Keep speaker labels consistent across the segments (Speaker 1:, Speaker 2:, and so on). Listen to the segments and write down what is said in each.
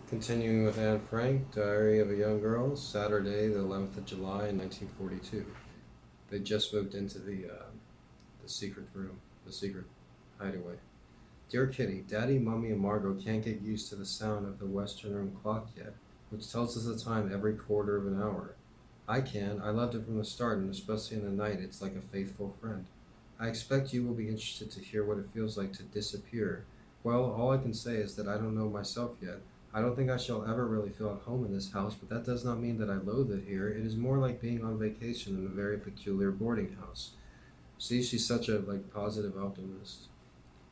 Speaker 1: Continuing with Anne Frank, Diary of a Young Girl, Saturday, the 11th of July, 1942. They just moved into the secret room, the secret hideaway. Dear Kitty, Daddy, Mummy, and Margot can't get used to the sound of the Western Room clock yet, which tells us the time every quarter of an hour. I can. I loved it from the start, and especially in the night, it's like a faithful friend. I expect you will be interested to hear what it feels like to disappear. Well, all I can say is that I don't know myself yet. I don't think I shall ever really feel at home in this house, but that does not mean that I loathe it here. It is more like being on vacation in a very peculiar boarding house. See, she's such a positive optimist.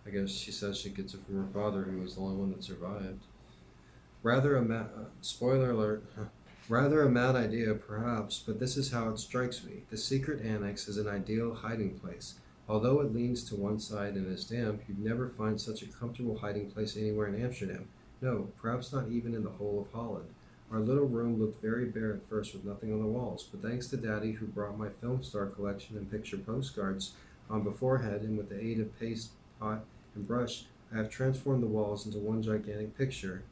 Speaker 1: I guess she says she gets it from her father, who was the only one that survived. Rather a spoiler alert. Rather a mad idea, perhaps, but this is how it strikes me. The secret annex is an ideal hiding place. Although it leans to one side and is damp, you'd never find such a comfortable hiding place anywhere in Amsterdam. No, perhaps not even in the whole of Holland. Our little room looked very bare at first with nothing on the walls, but thanks to Daddy, who brought my film star collection and picture postcards on beforehand, and with the aid of paste, pot, and brush, I have transformed the walls into one gigantic picture.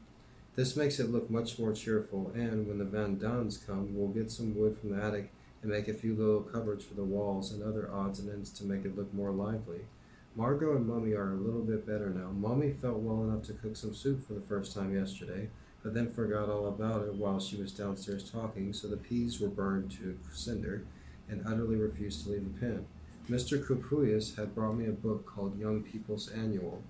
Speaker 1: This makes it look much more cheerful, and when the Van Dams come, we'll get some wood from the attic and make a few little cupboards for the walls and other odds and ends to make it look more lively. Margot and Mummy are a little bit better now. Mummy felt well enough to cook some soup for the first time yesterday, but then forgot all about it while she was downstairs talking, so the peas were burned to cinder and utterly refused to leave the pan. Mr. Coupouillas had brought me a book called Young People's Annual.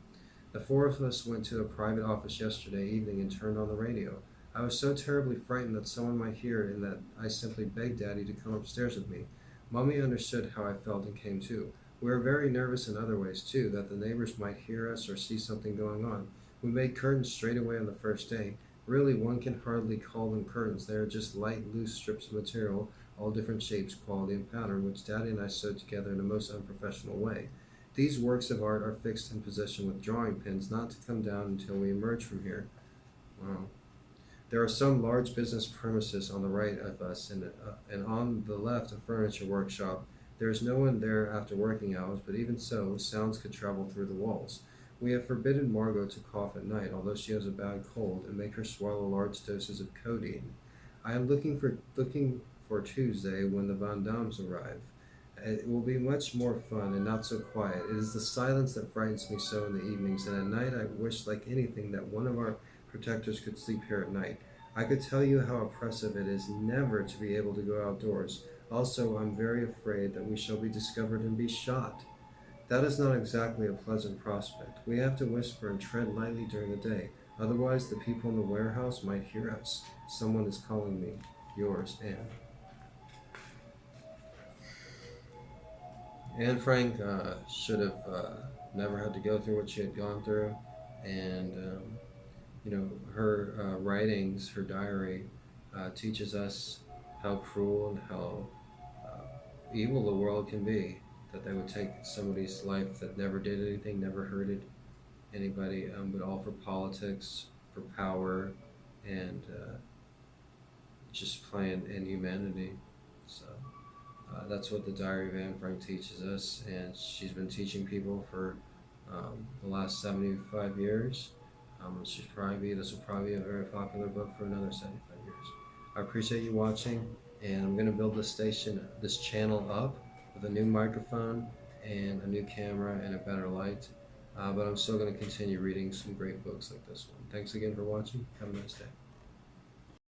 Speaker 1: The four of us went to a private office yesterday evening and turned on the radio. I was so terribly frightened that someone might hear it and that I simply begged Daddy to come upstairs with me. Mummy understood how I felt and came too. We were very nervous in other ways too, that the neighbors might hear us or see something going on. We made curtains straight away on the first day. Really, one can hardly call them curtains. They are just light, loose strips of material, all different shapes, quality, and pattern, which Daddy and I sewed together in a most unprofessional way. These works of art are fixed in position with drawing pins, not to come down until we emerge from here. Wow. There are some large business premises on the right of us, and on the left a furniture workshop. There is no one there after working hours, but even so, sounds could travel through the walls. We have forbidden Margot to cough at night, although she has a bad cold, and make her swallow large doses of codeine. I am looking for Tuesday when the Van Dams arrive. It will be much more fun and not so quiet. It is the silence that frightens me so in the evenings, and at night I wish like anything that one of our protectors could sleep here at night. I could tell you how oppressive it is never to be able to go outdoors. Also, I'm very afraid that we shall be discovered and be shot. That is not exactly a pleasant prospect. We have to whisper and tread lightly during the day. Otherwise, the people in the warehouse might hear us. Someone is calling me. Yours, Anne. Anne Frank should have never had to go through what she had gone through, and her writings, her diary, teaches us how cruel and how evil the world can be. That they would take somebody's life that never did anything, never hurted anybody, but all for politics, for power, and just plain inhumanity. So. That's what the Diary of Anne Frank teaches us, and she's been teaching people for the last 75 years. This will probably be a very popular book for another 75 years. I appreciate you watching, and I'm going to build this channel up with a new microphone and a new camera and a better light. But I'm still going to continue reading some great books like this one. Thanks again for watching. Have a nice day.